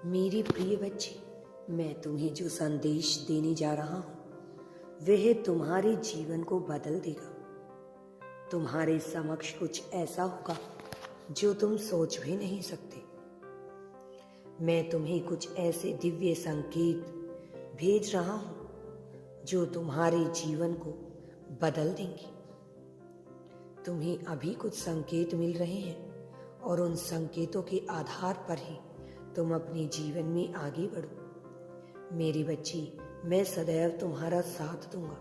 मेरी प्रिय बच्ची, मैं तुम्हें जो संदेश देने जा रहा हूँ वह तुम्हारे जीवन को बदल देगा। तुम्हारे समक्ष कुछ ऐसा होगा जो तुम सोच भी नहीं सकते। मैं तुम्हें कुछ ऐसे दिव्य संकेत भेज रहा हूँ जो तुम्हारे जीवन को बदल देंगे। तुम्हें अभी कुछ संकेत मिल रहे हैं और उन संकेतों के आधार पर ही तुम अपने जीवन में आगे बढ़ो। मेरी बच्ची, मैं सदैव तुम्हारा साथ दूंगा।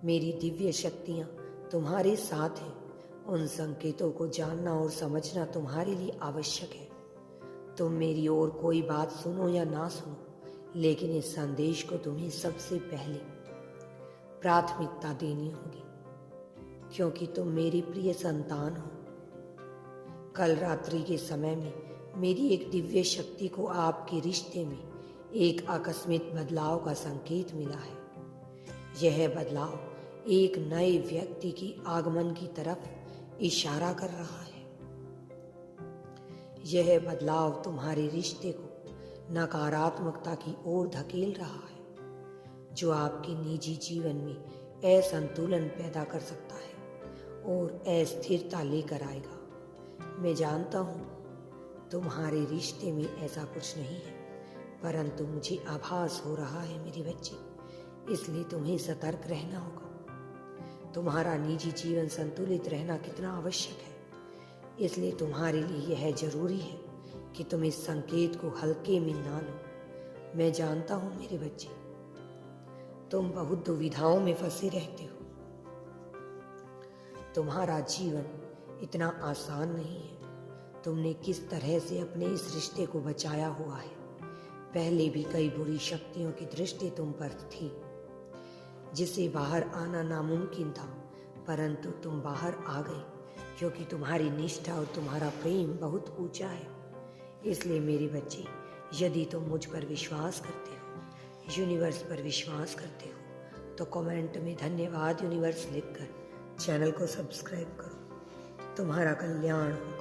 मेरी दिव्य शक्तियां तुम्हारे साथ हैं। उन संकेतों को जानना और समझना तुम्हारे लिए आवश्यक है। तुम मेरी ओर कोई बात सुनो या ना सुनो, लेकिन इस संदेश को तुम्हें सबसे पहले प्राथमिकता देनी होगी, क्योंकि तुम मेरी प्रिय संतान हो। कल रात्रि के समय में मेरी एक दिव्य शक्ति को आपके रिश्ते में एक आकस्मिक बदलाव का संकेत मिला है। यह बदलाव एक नए व्यक्ति की आगमन की तरफ इशारा कर रहा है। यह बदलाव तुम्हारे रिश्ते को नकारात्मकता की ओर धकेल रहा है, जो आपके निजी जीवन में असंतुलन पैदा कर सकता है और अस्थिरता लेकर आएगा। मैं जानता हूँ तुम्हारे रिश्ते में ऐसा कुछ नहीं है, परंतु मुझे आभास हो रहा है मेरी बच्ची, इसलिए तुम्हें सतर्क रहना होगा। तुम्हारा निजी जीवन संतुलित रहना कितना आवश्यक है, इसलिए तुम्हारे लिए यह जरूरी है कि तुम इस संकेत को हल्के में ना लो। मैं जानता हूं मेरे बच्चे, तुम बहुत दुविधाओं में फंसे रहते हो। तुम्हारा जीवन इतना आसान नहीं है। तुमने किस तरह से अपने इस रिश्ते को बचाया हुआ है। पहले भी कई बुरी शक्तियों की दृष्टि तुम पर थी, जिसे बाहर आना नामुमकिन था, परंतु तुम बाहर आ गए, क्योंकि तुम्हारी निष्ठा और तुम्हारा प्रेम बहुत ऊंचा है। इसलिए मेरे बच्चे, यदि तुम मुझ पर विश्वास करते हो, यूनिवर्स पर विश्वास करते हो, तो कमेंट में धन्यवाद यूनिवर्स लिखकर चैनल को सब्सक्राइब करो। तुम्हारा कल्याण हो।